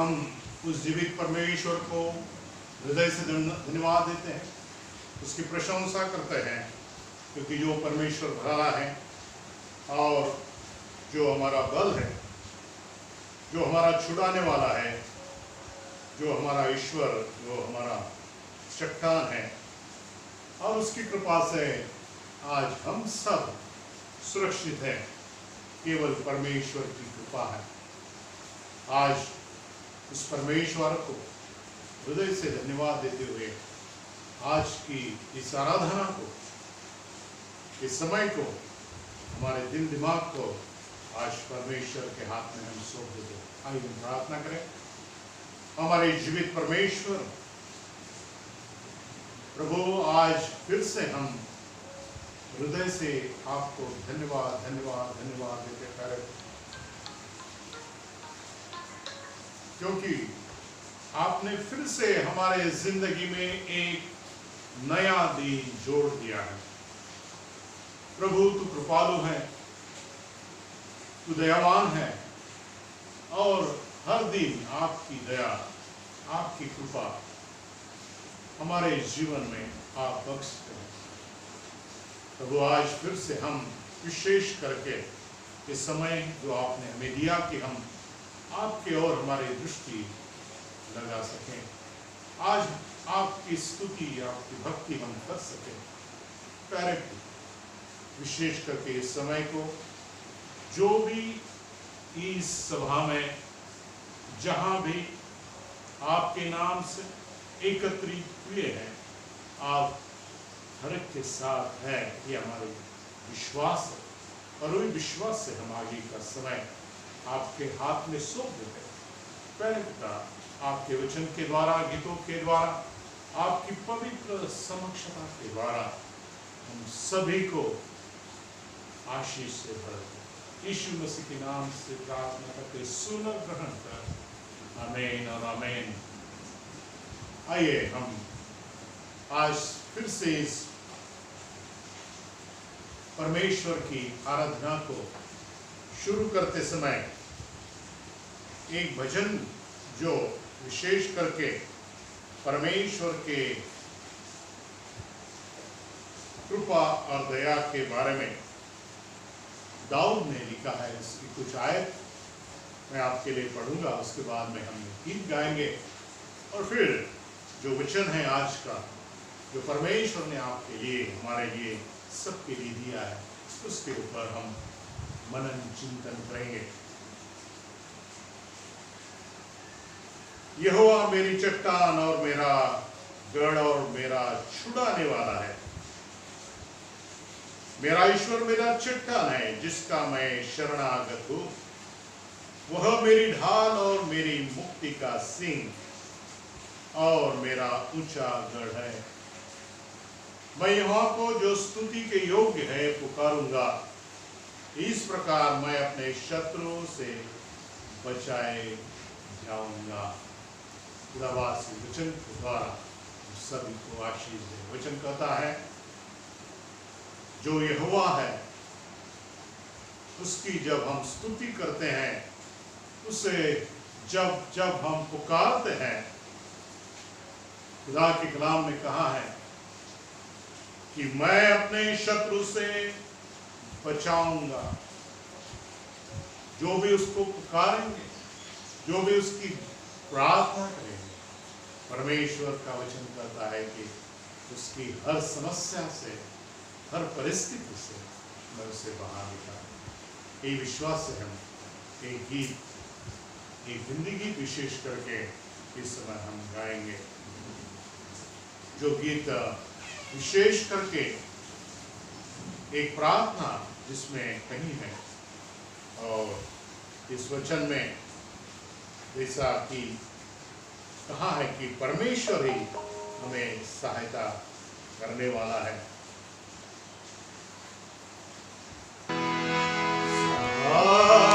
हम उस जीवित परमेश्वर को हृदय से धन्यवाद देते हैं, उसकी प्रशंसा करते हैं, क्योंकि जो परमेश्वर भला है और जो हमारा बल है, जो हमारा छुड़ाने वाला है, जो हमारा ईश्वर, जो हमारा चट्टान है, और उसकी कृपा से आज हम सब सुरक्षित हैं। केवल परमेश्वर की कृपा है। आज उस परमेश्वर को हृदय से धन्यवाद देते हुए आज की इस आराधना को, इस समय को, हमारे दिल दिमाग को आज परमेश्वर के हाथ में हम सौंप देते हैं। आइए हम प्रार्थना करें। हमारे जीवित परमेश्वर प्रभु, आज फिर से हम हृदय से आपको धन्यवाद धन्यवाद धन्यवाद देते हैं, क्योंकि आपने फिर से हमारे जिंदगी में एक नया दिन जोड़ दिया है। प्रभु, तू कृपालु है, तू दयावान है, और हर दिन आपकी दया, आपकी कृपा हमारे जीवन में आप बख्शते हैं। प्रभु, आज फिर से हम विशेष करके इस समय जो आपने हमें दिया कि हम आपके और हमारी दृष्टि लगा सकें, आज आपकी स्तुति, आपकी भक्ति हम कर सकें। प्यारे, विशेष करके इस समय को जो भी इस सभा में जहां भी आपके नाम से एकत्रित हुए हैं, आप हर एक के साथ है, ये हमारे विश्वास है, और वही विश्वास से हम आगे का समय आपके हाथ में सौंप देते हैं। प्यारे पिता, आपके वचन के द्वारा, गीतों के द्वारा, आपकी पवित्र समक्षता के द्वारा हम सभी को आशीष से भर दे। यीशु मसीह के नाम से प्रार्थना करके सुन ग्रहण कर, आमीन और आमीन। आइए हम आज फिर से इस परमेश्वर की आराधना को शुरू करते समय एक भजन जो विशेष करके परमेश्वर के कृपा और दया के बारे में दाऊद ने लिखा है, इसकी कुछ आयत मैं आपके लिए पढ़ूंगा। उसके बाद में हम गीत गाएंगे, और फिर जो वचन है आज का, जो परमेश्वर ने आपके लिए, हमारे लिए, सबके लिए दिया है, उसके ऊपर हम मनन चिंतन करेंगे। यहोवा मेरी चट्टान और मेरा गढ़ और मेरा छुड़ाने वाला है, मेरा ईश्वर मेरा चट्टान है, जिसका मैं शरणागत हूँ। वह मेरी ढाल और मेरी मुक्ति का सिंह और मेरा ऊंचा गढ़ है। मैं यहोवा को जो स्तुति के योग्य है पुकारूंगा। इस प्रकार मैं अपने शत्रुओं से बचाए जाऊंगा। खुदावासी वचन के द्वारा सभी को आशीष दे। वचन कहता है, जो यहोवा है उसकी जब हम स्तुति करते हैं, उसे जब जब हम पुकारते हैं, खुदा के कलाम में कहा है कि मैं अपने शत्रु से बचाऊंगा। जो भी उसको पुकारेंगे, जो भी उसकी प्रार्थना करेंगे, परमेश्वर का वचन कहता है कि उसकी हर समस्या से, हर परिस्थिति से मैं उसे बाहर निकालूंगा। ये विश्वास से हम एक गीत, एक हिंदी गीत विशेष करके इस समय हम गाएंगे, जो गीत विशेष करके एक प्रार्थना जिसमें कहीं है, और इस वचन में जैसा कि कहा है कि परमेश्वर ही हमें सहायता करने वाला है। Oh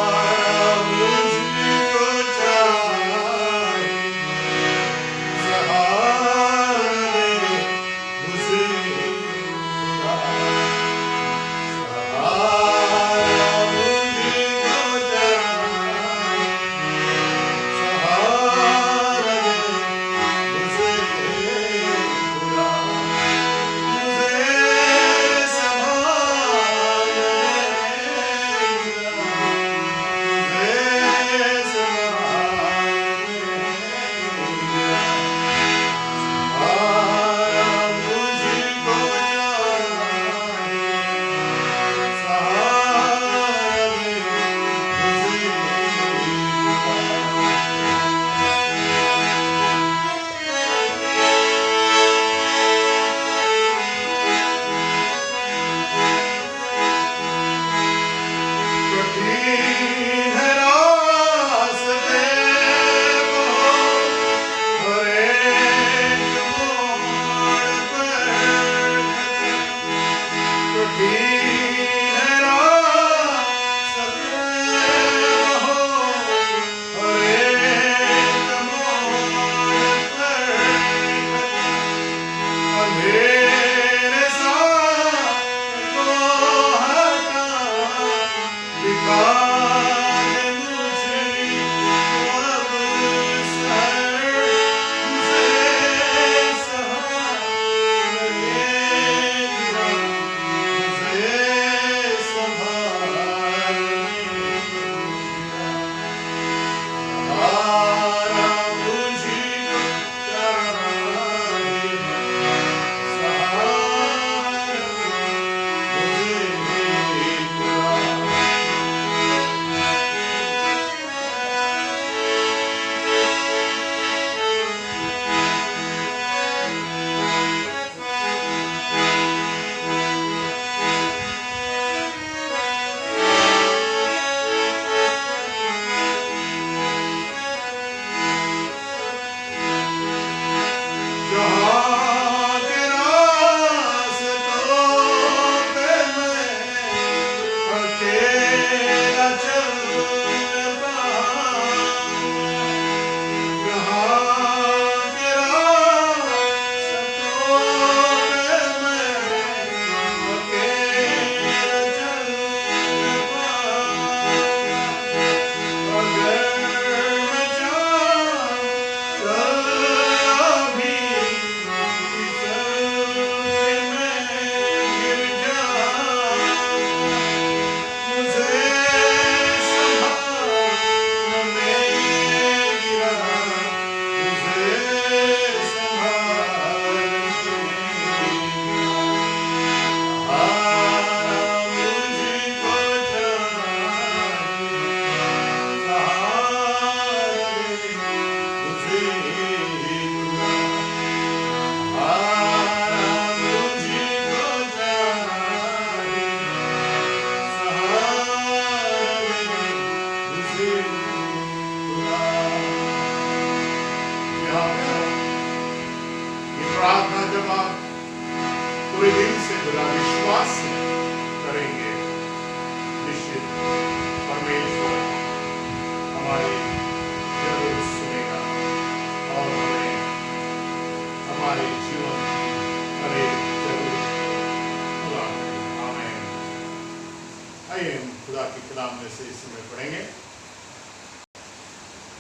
कलाम में से इस समय पढ़ेंगे।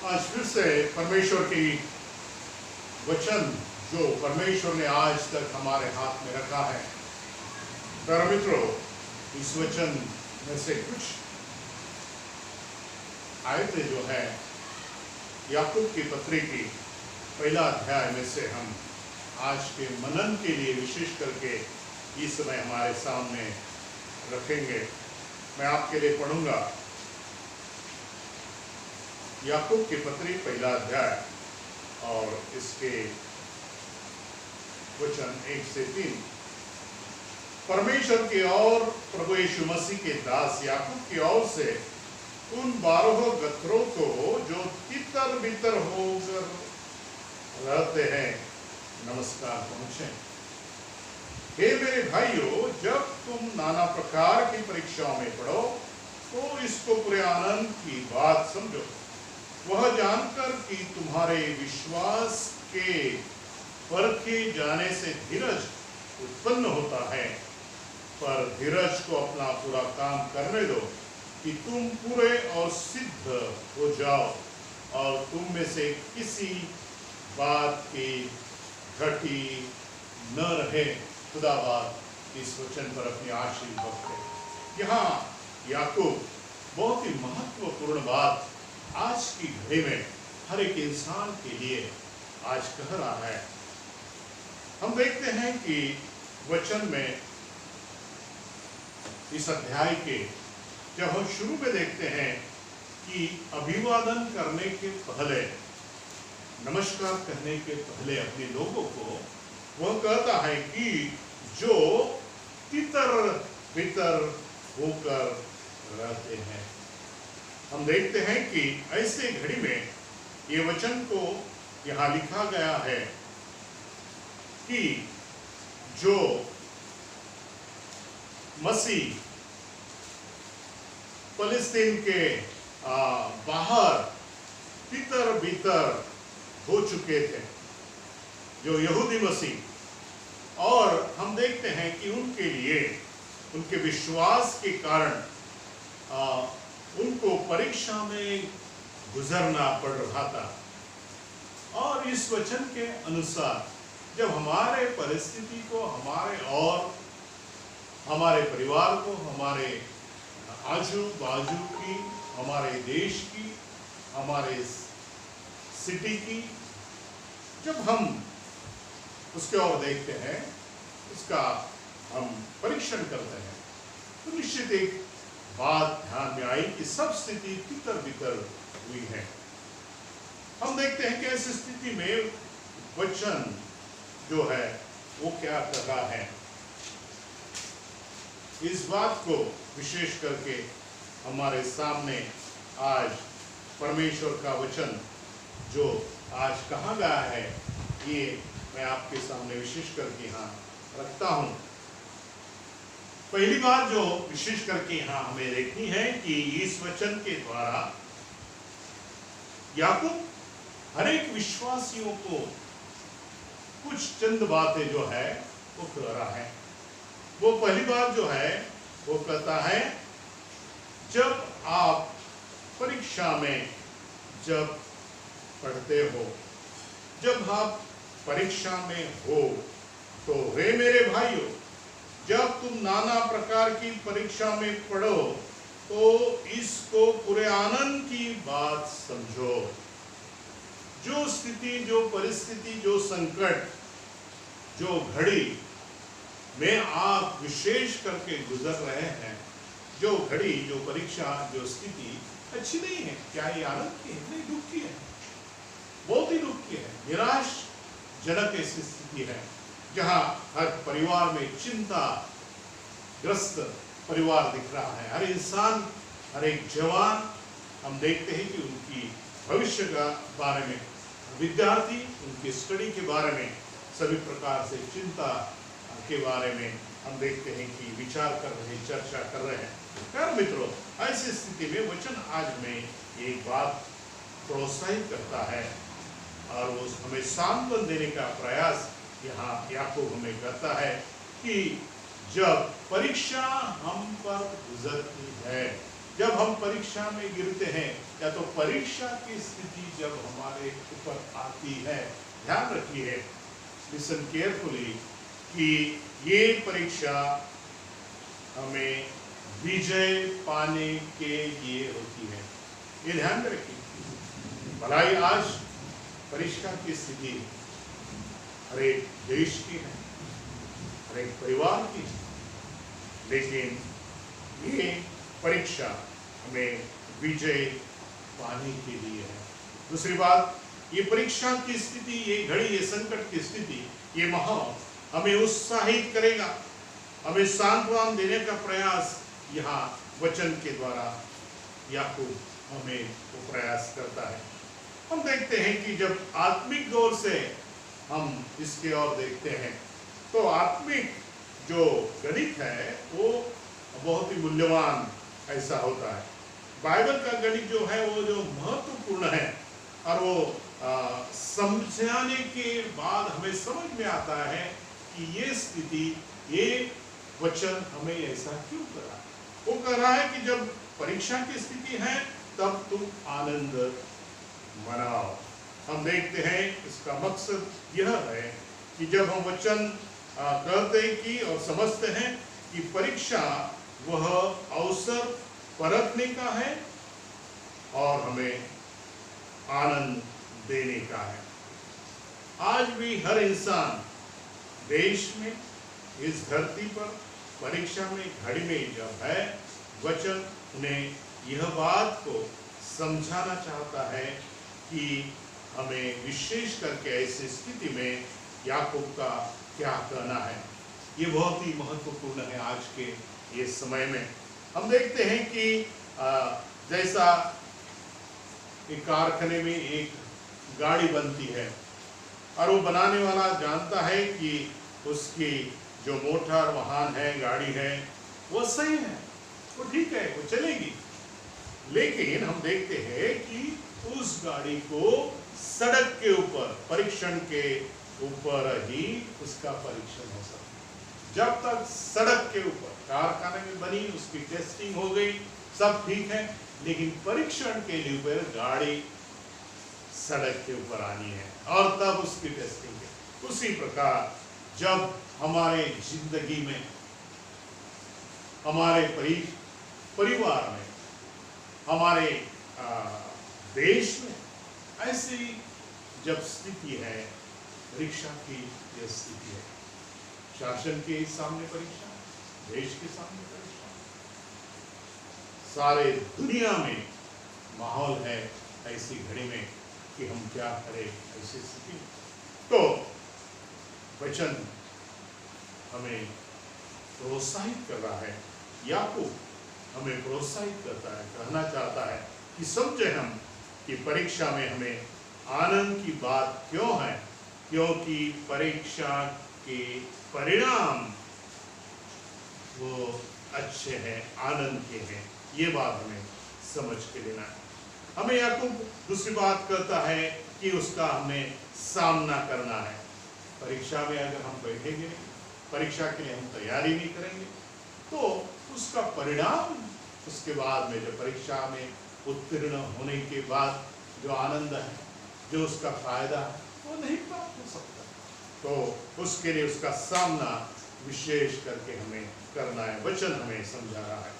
आज फिर से परमेश्वर की वचन जो परमेश्वर ने आज तक हमारे हाथ में रखा है, प्यारे मित्रों, इस वचन में से कुछ आयतें जो है याकूब की पत्री की पहला अध्याय में से हम आज के मनन के लिए विशेष करके इस समय हमारे सामने रखेंगे। मैं आपके लिए पढ़ूंगा याकूब की पत्री पहला अध्याय और इसके वचन 1 से 3। परमेश्वर की ओर प्रभु यीशु मसीह के दास याकूब की ओर से उन 12 गथरों को जो तितर बितर होकर रहते हैं नमस्कार पहुंचे। हे मेरे भाइयों, जब तुम नाना प्रकार की परीक्षाओं में पढ़ो तो इसको पूरे आनंद की बात समझो, वह जानकर कि तुम्हारे विश्वास के परखे जाने से धीरज उत्पन्न होता है। पर धीरज को अपना पूरा काम करने दो कि तुम पूरे और सिद्ध हो जाओ और तुम में से किसी बात की घटी न रहे। खुदाबाद इस वचन पर अपनी आशीष बख्शे। यहाँ याकूब बहुत ही महत्वपूर्ण बात आज की घड़ी में हर एक इंसान के लिए आज कह रहा है। हम देखते हैं कि वचन में इस अध्याय के जब हम शुरू में देखते हैं कि अभिवादन करने के पहले, नमस्कार कहने के पहले अपने लोगों को वह कहता है कि जो तितर बितर होकर रहते हैं। हम देखते हैं कि ऐसे घड़ी में ये वचन को यहाँ लिखा गया है कि जो मसीह फलस्तीन के बाहर तितर बितर हो चुके थे, जो यहूदी मसीह, और हम देखते हैं कि उनके लिए उनके विश्वास के कारण उनको परीक्षा में गुजरना पड़ रहा था। और इस वचन के अनुसार जब हमारे परिस्थिति को, हमारे और हमारे परिवार को, हमारे आजू बाजू की, हमारे देश की, हमारे सिटी की, जब हम उसके ओर देखते हैं, उसका हम परीक्षण करते हैं, तो निश्चित एक बात ध्यान में आई कि सब स्थिति तितर बितर हुई है। हम देखते हैं कि ऐसी स्थिति में वचन जो है वो क्या कर रहा है। इस बात को विशेष करके हमारे सामने आज परमेश्वर का वचन जो आज कहा गया है, ये मैं आपके सामने विशेष करके यहाँ रखता हूँ। पहली बात जो विशेष करके यहाँ हमें देखनी है कि इस वचन के द्वारा याकूब हर एक विश्वासियों को कुछ चंद बातें जो है वो कह रहा है। वो पहली बात जो है वो कहता है, जब आप परीक्षा में जब पढ़ते हो, जब आप परीक्षा में हो, तो हे मेरे भाइयों, जब तुम नाना प्रकार की परीक्षा में पढ़ो तो इसको पूरे आनंद की बात समझो। जो स्थिति, जो परिस्थिति, जो संकट, जो घड़ी में आप विशेष करके गुजर रहे हैं, जो घड़ी, जो परीक्षा, जो स्थिति अच्छी नहीं है। क्या ये आनंद की है? नहीं, दुख की है, बहुत ही दुख की है, निराशजनक ऐसी स्थिति है जहाँ हर परिवार में चिंता ग्रस्त परिवार दिख रहा है। हर इंसान, हर एक जवान, हम देखते हैं कि उनकी भविष्य का बारे में, विद्यार्थी उनकी स्टडी के बारे में, सभी प्रकार से चिंता के बारे में हम देखते हैं कि विचार कर रहे, चर्चा कर रहे हैं। प्यारे मित्रों, ऐसी स्थिति में वचन आज में एक बात प्रोत्साहित करता है और वो हमें सांत्वन देने का प्रयास यहाँ याकूब हमें करता है कि जब परीक्षा हम पर गुजरती है, जब हम परीक्षा में गिरते हैं या तो परीक्षा की स्थिति जब हमारे ऊपर आती है, ध्यान रखिए, लिसन केयरफुली, कि ये परीक्षा हमें विजय पाने के लिए होती है। ये ध्यान में रखिए। भलाई आज परीक्षा की स्थिति हर एक देश की है, हर एक परिवार की है, लेकिन ये परीक्षा हमें विजय पाने के लिए है। दूसरी बात, ये परीक्षा की स्थिति, ये घड़ी, ये संकट की स्थिति, ये माहौल हमें उत्साहित करेगा, हमें सांत्वना देने का प्रयास यहाँ वचन के द्वारा याकूब हमें वो प्रयास करता है। हम देखते हैं कि जब आत्मिक दौर से हम इसके ओर देखते हैं तो आत्मिक जो गणित है वो बहुत ही मूल्यवान ऐसा होता है। बाइबल का गणित जो है वो जो महत्वपूर्ण है और वो समझाने के बाद हमें समझ में आता है कि ये स्थिति, ये वचन हमें ऐसा क्यों कर रहा है। वो कह रहा है कि जब परीक्षा की स्थिति है तब तुम आनंद मनाओ। हम देखते हैं इसका मकसद यह है कि जब हम वचन कहते हैं कि और समझते हैं कि परीक्षा वह अवसर परखने का है और हमें आनंद देने का है। आज भी हर इंसान देश में, इस धरती पर परीक्षा में, घड़ी में जब है, वचन उन्हें यह बात को समझाना चाहता है कि हमें विशेष करके ऐसी स्थिति में याकूब का क्या कहना है। ये बहुत ही महत्वपूर्ण है आज के ये समय में। हम देखते हैं कि जैसा एक कारखाने में एक गाड़ी बनती है और वो बनाने वाला जानता है कि उसकी जो मोटर वाहन है, गाड़ी है, वो सही है, वो ठीक है, वो चलेगी। लेकिन हम देखते हैं कि उस गाड़ी को सड़क के ऊपर, परीक्षण के ऊपर ही उसका परीक्षण हो सकता है। जब तक सड़क के ऊपर कारखाने में बनी, उसकी टेस्टिंग हो गई, सब ठीक है, लेकिन परीक्षण के लिए ऊपर गाड़ी सड़क के ऊपर आनी है और तब उसकी टेस्टिंग है। उसी प्रकार जब हमारे जिंदगी में, हमारे परिवार में, हमारे देश में ऐसी जब स्थिति है, परीक्षा की यह स्थिति है, शासन के सामने परीक्षा, देश के सामने परीक्षा, सारे दुनिया में माहौल है ऐसी घड़ी में कि हम क्या करें ऐसी स्थिति में। तो वचन हमें प्रोत्साहित कर रहा है, याकूब हमें प्रोत्साहित करता है, कहना चाहता है कि समझे हम कि परीक्षा में हमें आनंद की बात क्यों है, क्योंकि परीक्षा के परिणाम वो अच्छे हैं, आनंद के हैं। ये बात हमें समझ के लेना है। हमें याकूब दूसरी बात कहता है कि उसका हमें सामना करना है। परीक्षा में अगर हम बैठेंगे, परीक्षा के लिए हम तैयारी नहीं करेंगे, तो उसका परिणाम उसके बाद में, जब परीक्षा में उत्तीर्ण होने के बाद जो आनंद है, जो उसका फायदा है, वो नहीं प्राप्त हो सकता। तो उसके लिए उसका सामना विशेष करके हमें करना है। वचन हमें समझा रहा है।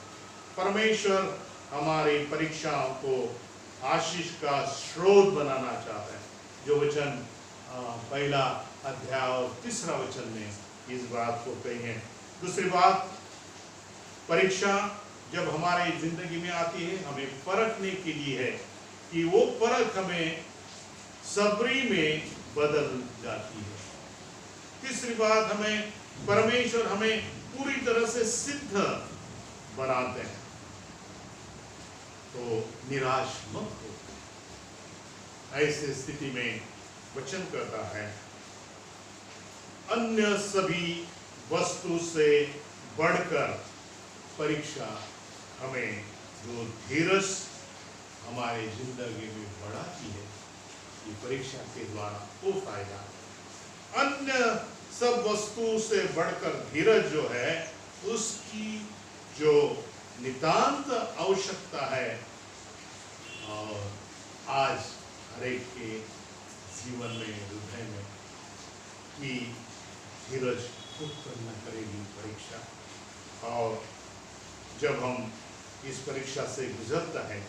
परमेश्वर हमारी परीक्षाओं को आशीष का स्रोत बनाना चाहता है। जो वचन पहला अध्याय और तीसरा वचन में इस बात को कही है। दूसरी बात, परीक्षा जब हमारे जिंदगी में आती है, हमें परखने के लिए है कि वो परख हमें सबरी में बदल जाती है। तीसरी बात, हमें परमेश्वर हमें पूरी तरह से सिद्ध बनाते हैं। तो निराश मत हो। ऐसे स्थिति में वचन कहता है, अन्य सभी वस्तु से बढ़कर परीक्षा हमें जो धीरज हमारे जिंदगी में बढ़ाती है, ये परीक्षा के द्वारा वो फायदा। अन्य सब वस्तु से बढ़कर धीरज जो है, उसकी जो नितांत आवश्यकता है। और आज हरेक के जीवन में, हृदय में कि धीरज उत्पन्न करेगी परीक्षा, और जब हम इस परीक्षा से गुजरता है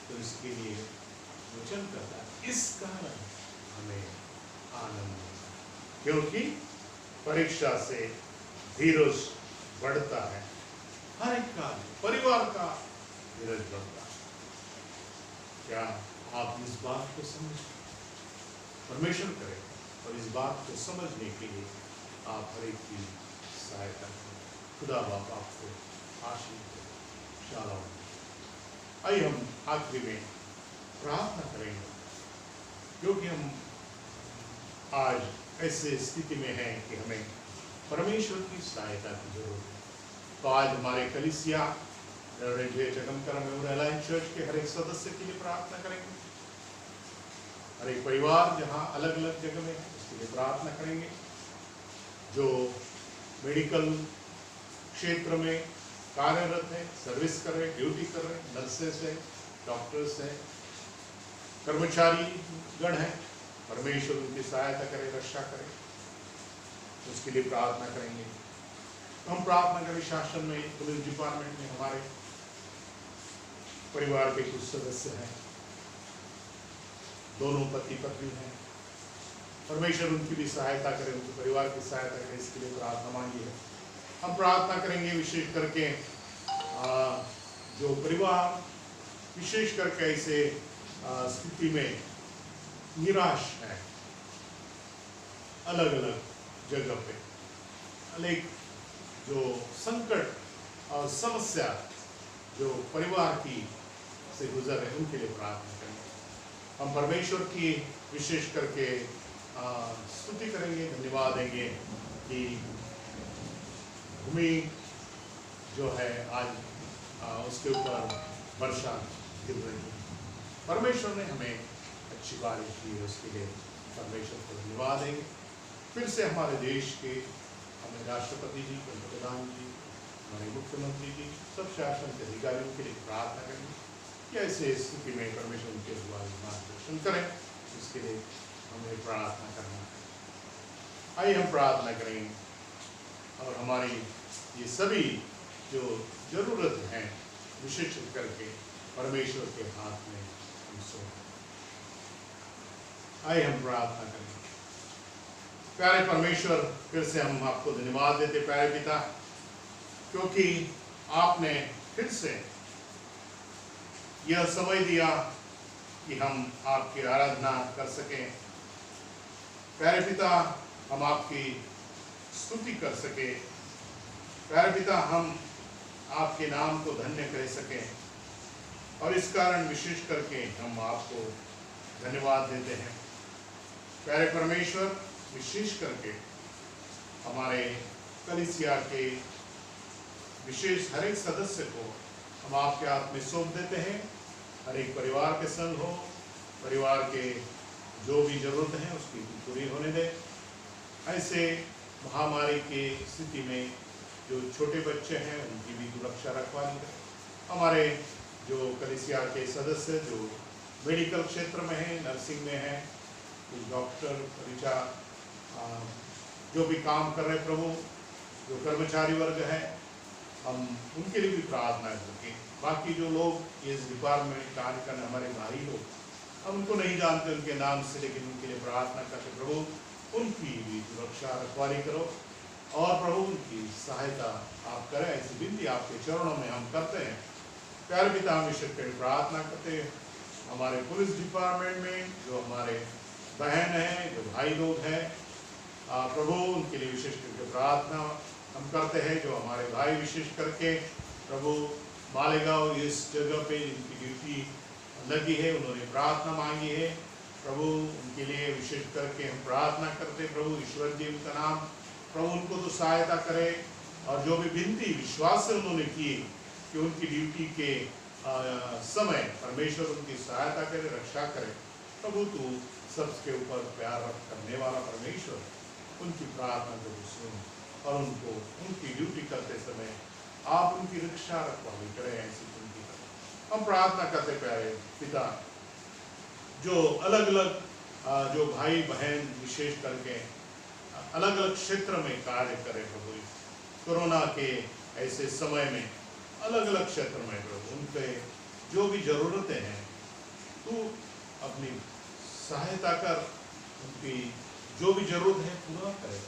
तो इसके लिए वचन करता है, इस कारण हमें आनंद होता है, क्योंकि परीक्षा से धीरज बढ़ता है। हर एक का, परिवार का धीरज बढ़ता है। क्या आप इस बात को समझते? परमेश्वर करे और इस बात को समझने के लिए आप हर एक की सहायता करें। खुदा बाप आपको आशीष दे। शालोम। आइए हम आखिरी में प्रार्थना करेंगे, क्योंकि हम आज ऐसे स्थिति में हैं कि हमें परमेश्वर की सहायता की जरूरत है। तो आज हमारे कलीसिया जगमकर मेमोरियल चर्च के हर एक सदस्य के लिए प्रार्थना करेंगे। हर एक परिवार जहाँ अलग अलग जगह में है उसके लिए प्रार्थना करेंगे। जो मेडिकल क्षेत्र में कार्यरत है, सर्विस कर रहे, ड्यूटी कर रहे, नर्सेस है, डॉक्टर्स है, कर्मचारी गण है, परमेश्वर उनकी सहायता करे, रक्षा करे, उसके लिए प्रार्थना करेंगे। हम प्रार्थना करें शासन में, पुलिस डिपार्टमेंट में हमारे परिवार के कुछ सदस्य हैं, दोनों पति पत्नी हैं, परमेश्वर उनकी भी सहायता करे, उनके परिवार की सहायता करे, इसके लिए प्रार्थना मांगी है। हम प्रार्थना करेंगे विशेष करके जो परिवार विशेष करके ऐसे स्थिति में निराश है, अलग अलग जगह पे अनेक जो संकट और समस्या जो परिवार की से गुजर है, उनके लिए प्रार्थना करेंगे। हम परमेश्वर की विशेष करके स्तुति करेंगे, धन्यवाद देंगे कि भूमि जो है आज उसके ऊपर वर्षा गिर रही है। परमेश्वर ने हमें अच्छी बारिश की है, उसके लिए परमेश्वर को धन्यवाद देंगे। फिर से हमारे देश के हमें राष्ट्रपति जी, पंतप्रधान जी, हमारे मुख्यमंत्री जी, सब शासन के अधिकारियों के लिए प्रार्थना करेंगे कि ऐसे स्थिति में परमेश्वर उनके द्वारा मार्गदर्शन करें, इसके लिए हमें प्रार्थना करना है। आइए हम प्रार्थना करेंगे और हमारी ये सभी जो जरूरत है विशेष करके परमेश्वर के हाथ में हम सौंप। आइए हम प्रार्थना करें। प्यारे परमेश्वर, फिर से हम आपको धन्यवाद देते प्यारे पिता, क्योंकि आपने फिर से यह समय दिया कि हम आपकी आराधना कर सकें। प्यारे पिता, हम आपकी स्तुति कर सके। प्यारे पिता, हम आपके नाम को धन्य कह सकें, और इस कारण विशेष करके हम आपको धन्यवाद देते हैं। प्यारे परमेश्वर, विशेष करके हमारे कलीसिया के विशेष हर एक सदस्य को हम आपके हाथ में सौंप देते हैं। हर एक परिवार के संग हो, परिवार के जो भी जरूरत है उसकी पूरी होने दे। ऐसे महामारी के स्थिति में जो छोटे बच्चे हैं उनकी भी सुरक्षा रखवाली है। हमारे जो कलीसिया के सदस्य जो मेडिकल क्षेत्र में हैं, नर्सिंग में हैं, कुछ डॉक्टर, परिचा जो भी काम कर रहे प्रभु, जो कर्मचारी वर्ग है, हम उनके लिए भी प्रार्थना करें। बाकी जो लोग इस डिपार्टमेंट में कार्य करने हमारे भाई लोग, हम उनको नहीं जानते उनके नाम से, लेकिन उनके लिए प्रार्थना करते प्रभु उनकी भी सुरक्षा रखवाली करो और प्रभु उनकी सहायता आप करें। ऐसी विनती आपके चरणों में हम करते हैं। प्यारे पिता, हम विशेष कर प्रार्थना करते हैं हमारे पुलिस डिपार्टमेंट में जो हमारे बहन हैं, जो भाई लोग हैं, प्रभु उनके लिए विशेष करके प्रार्थना हम करते हैं। जो हमारे भाई विशेष करके प्रभु मालेगांव इस जगह पे जिनकी ड्यूटी लगी है, उन्होंने प्रार्थना मांगी है प्रभु, उनके लिए विशेष करके हम प्रार्थना करते हैं। प्रभु ईश्वर जी उनका नाम, प्रभु उनको तो सहायता करे, और जो भी विनती विश्वास से उन्होंने की कि उनकी ड्यूटी के समय परमेश्वर उनकी सहायता करे, रक्षा करे। प्रभु तू सबके ऊपर प्यार करने वाला परमेश्वर, उनकी प्रार्थना को सुन और उनको उनकी ड्यूटी करते समय आप उनकी रक्षा रखवाली करें ऐसी विनती करें। हम प्रार्थना करते प्यारे पिता, जो अलग अलग जो भाई बहन विशेष करके अलग अलग क्षेत्र में कार्य करें प्रभु, कोरोना के ऐसे समय में अलग अलग क्षेत्र में प्रभु उनके जो भी जरूरतें हैं तू अपनी सहायता कर, उनकी जो भी जरूरत है पूरा करे,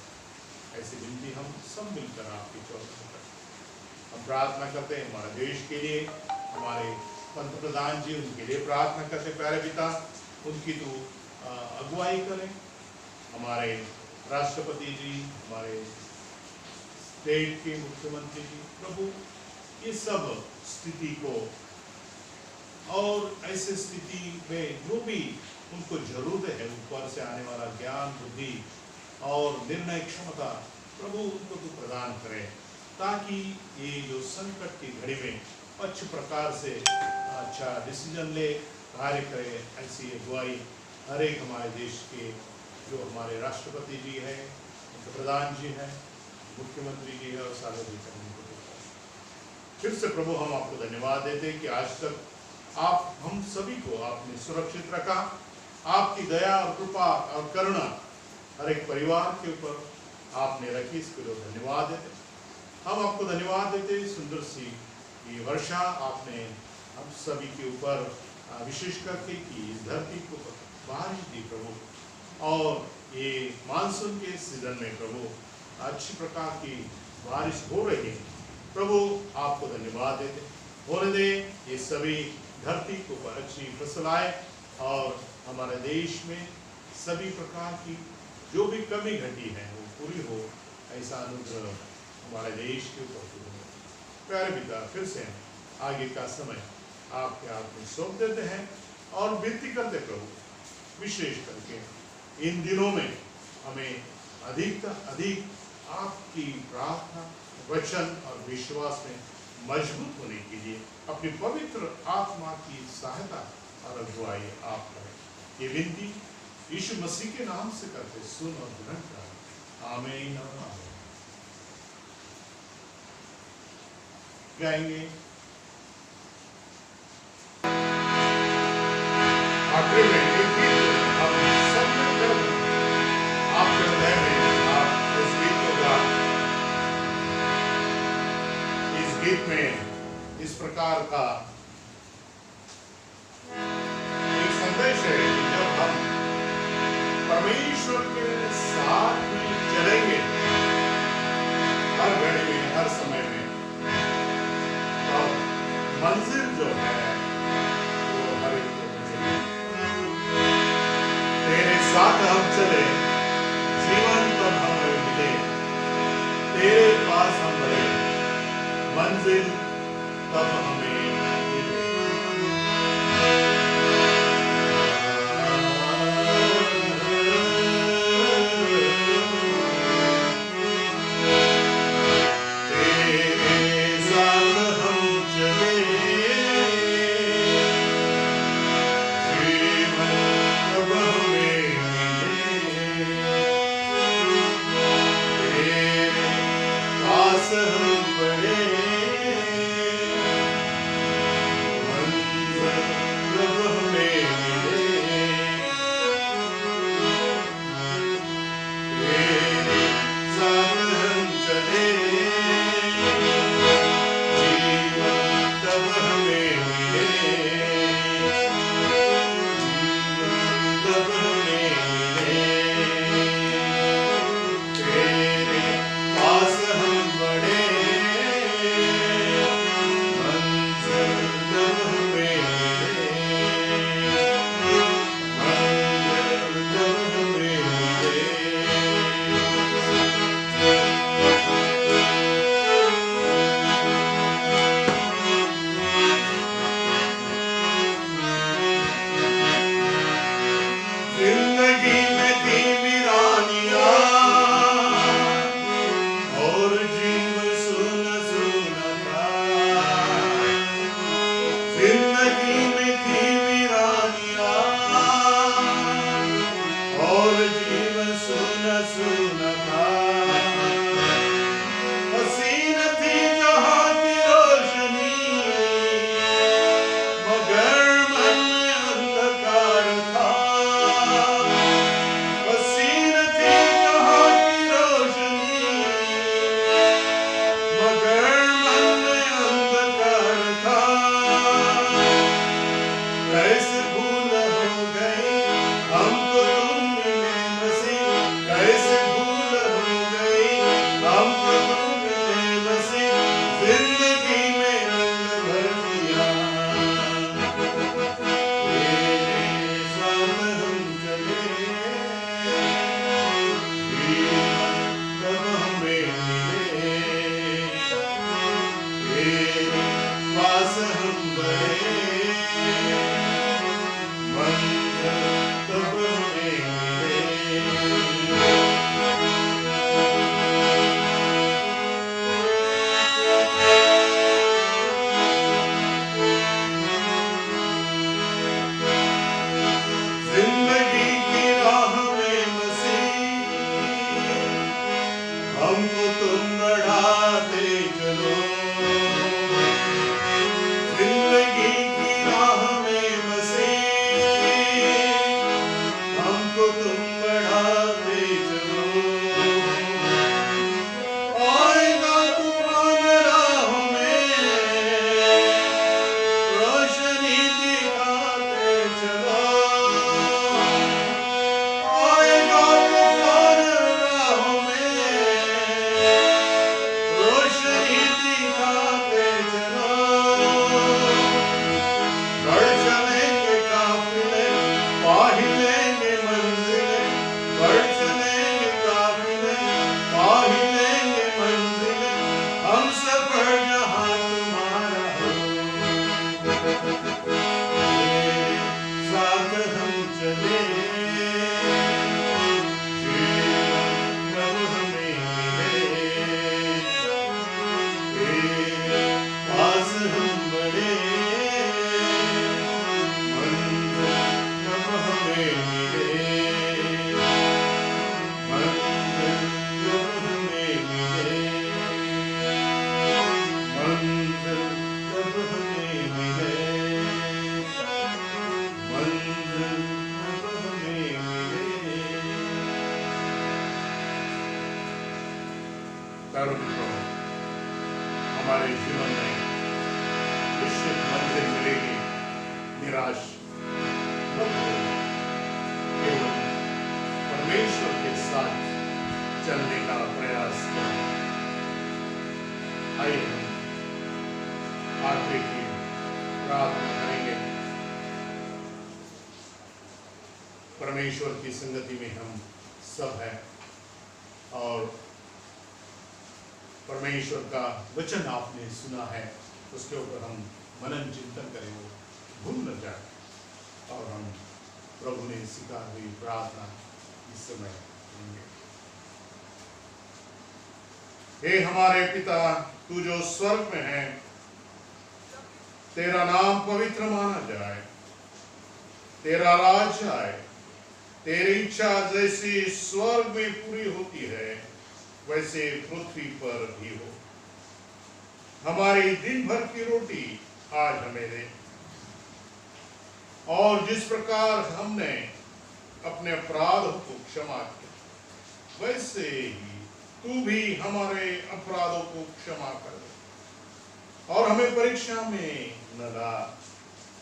ऐसी विनती हम सब मिलकर आपकी चौधरी में करते। हम प्रार्थना करते हैं हमारे देश के लिए, हमारे पंत प्रधान जी उनके लिए प्रार्थना करते प्यारे पिता, उनकी तू अगुवाई करें। हमारे राष्ट्रपति जी, हमारे स्टेट के मुख्यमंत्री जी प्रभु, ये सब स्थिति को और ऐसे स्थिति में जो भी उनको जरूरत है, ऊपर से आने वाला ज्ञान बुद्धि और निर्णय क्षमता प्रभु उनको तो प्रदान करें, ताकि ये जो संकट की घड़ी में अच्छे प्रकार से अच्छा डिसीजन ले, कार्य करे। ऐसी अगुवाई हर एक हमारे देश के जो हमारे राष्ट्रपति जी हैं, प्रधान जी हैं, मुख्यमंत्री जी है और सारे भी करने को देता है। फिर से प्रभु हम आपको धन्यवाद देते हैं कि आज तक आप हम सभी को आपने सुरक्षित रखा। आपकी दया और कृपा और करुणा हर एक परिवार के ऊपर आपने रखी, इसके लिए धन्यवाद देते। हम आपको धन्यवाद देते, सुंदर सी ये वर्षा आपने हम सभी के ऊपर विशेष करके की, इस धरती को बारिश दी प्रभु, और ये मानसून के सीजन में प्रभु अच्छी प्रकार की बारिश हो रही है प्रभु, आपको धन्यवाद देते। होने दे ये सभी धरती को ऊपर अच्छी फसल आए और हमारे देश में सभी प्रकार की जो भी कमी घटी है वो पूरी हो, ऐसा अनुग्रह हमारे देश के ऊपर पूर्ण हो। प्यारे पिता, फिर से आगे का समय आपके हाथ में सौंप देते हैं और विनती करते प्रभु, विशेष करके इन दिनों में हमें अधिक अधिक आपकी प्रार्थना, वचन और विश्वास में मजबूत होने के लिए अपनी पवित्र आत्मा की सहायता और अगुवाई आप करें। ये विनती यीशु मसीह के नाम से करते सुन और ग्रहण करें, आमीन। गाएंगे आखिर में एक गीत हम सब मिलकर आपके हृदय में आप इस गीत को गा। इस गीत में इस प्रकार का एक संदेश है कि जब हम परमेश्वर के साथ में चलेंगे हर घड़ी में, हर समय में, तब मंजिल जो है वो हर एक को मिलेगी। तेरे साथ हम चले, जीवन तब हमें मिले, तेरे पास हम बढ़े, मंजिल तब हमें मिले। तेरे साथ हम चले, जीवन तब हमें मिले, तेरे पास हम बढ़े, हसीन थी जहाँ की प्यारे मित्रों, हमारे जीवन में निश्चित मंजिल मिलेगी, निराश मत हो। केवल परमेश्वर के साथ चलने का प्रयास करें। आइए हम आखिरी की प्रार्थना करेंगे। परमेश्वर की संगति में हम सब हैं और परमेश्वर का वचन आपने सुना है, उसके ऊपर हम मनन चिंतन करें, वो भूल न जाए और हम प्रभु ने सिखा हुई प्रार्थना इस समय करेंगे। हे हमारे पिता, तू जो स्वर्ग में है, तेरा नाम पवित्र माना जाए, तेरा राज्य आए, तेरी इच्छा जैसी स्वर्ग में पूरी होती है वैसे पृथ्वी पर भी हो। हमारी दिन भर की रोटी आज हमें दे, और जिस प्रकार हमने अपने अपराधों को क्षमा किया वैसे ही तू भी हमारे अपराधों को क्षमा कर दे, और हमें परीक्षा में न डाल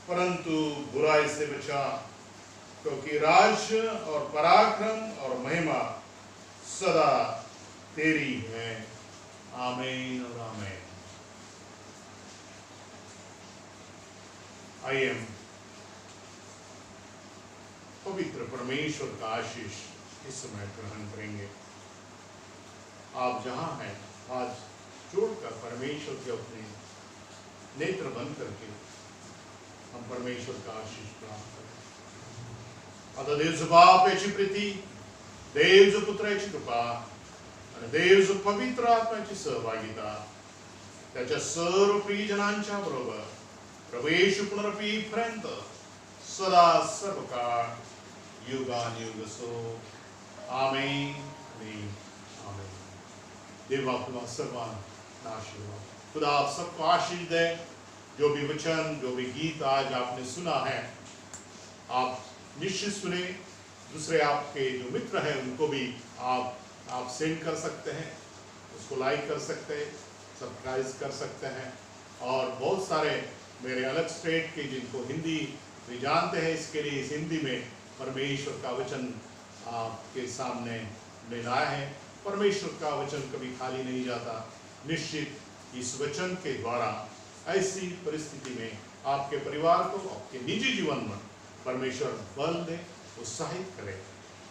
परंतु बुराई से बचा, क्योंकि राज्य और पराक्रम और महिमा सदा तेरी है। आमीन और आमीन। आइए हम पवित्र परमेश्वर का आशीष इस समय ग्रहण करेंगे। आप जहां हैं, आज जोड़कर परमेश्वर के अपने नेत्र बंद करके हम परमेश्वर का आशीष प्राप्त करें। आता देवचं बाप याची प्रीती, देवचं पुत्र याची कृपा आणि देवचं पवित्र आत्म्याची सहभागिता त्याच्या सर्व प्रियजनांच्या बरोबर प्रभू येशू पुनरुत्थानापर्यंत सदा सर्वकाळ युगानुयुग सो। आमीन आमीन आमीन। देव आपका सर्वांना आशीर्वाद। खुदा आप सबको आशीष दे। जो भी वचन, जो भी गीत आज आपने सुना है, आप निश्चित सुने। दूसरे आपके जो मित्र हैं उनको भी आप सेंड कर सकते हैं, उसको लाइक कर सकते हैं, सब्सक्राइब कर सकते हैं। और बहुत सारे मेरे अलग स्टेट के जिनको हिंदी भी जानते हैं, इसके लिए इस हिंदी में परमेश्वर का वचन आपके सामने ले लाया है। परमेश्वर का वचन कभी खाली नहीं जाता। निश्चित इस वचन के द्वारा ऐसी परिस्थिति में आपके परिवार को, आपके निजी जीवन में परमेश्वर बल दे, उत्साहित करे।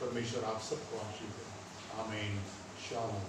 परमेश्वर आप सबको आशीष दे। आमीन। शालोम।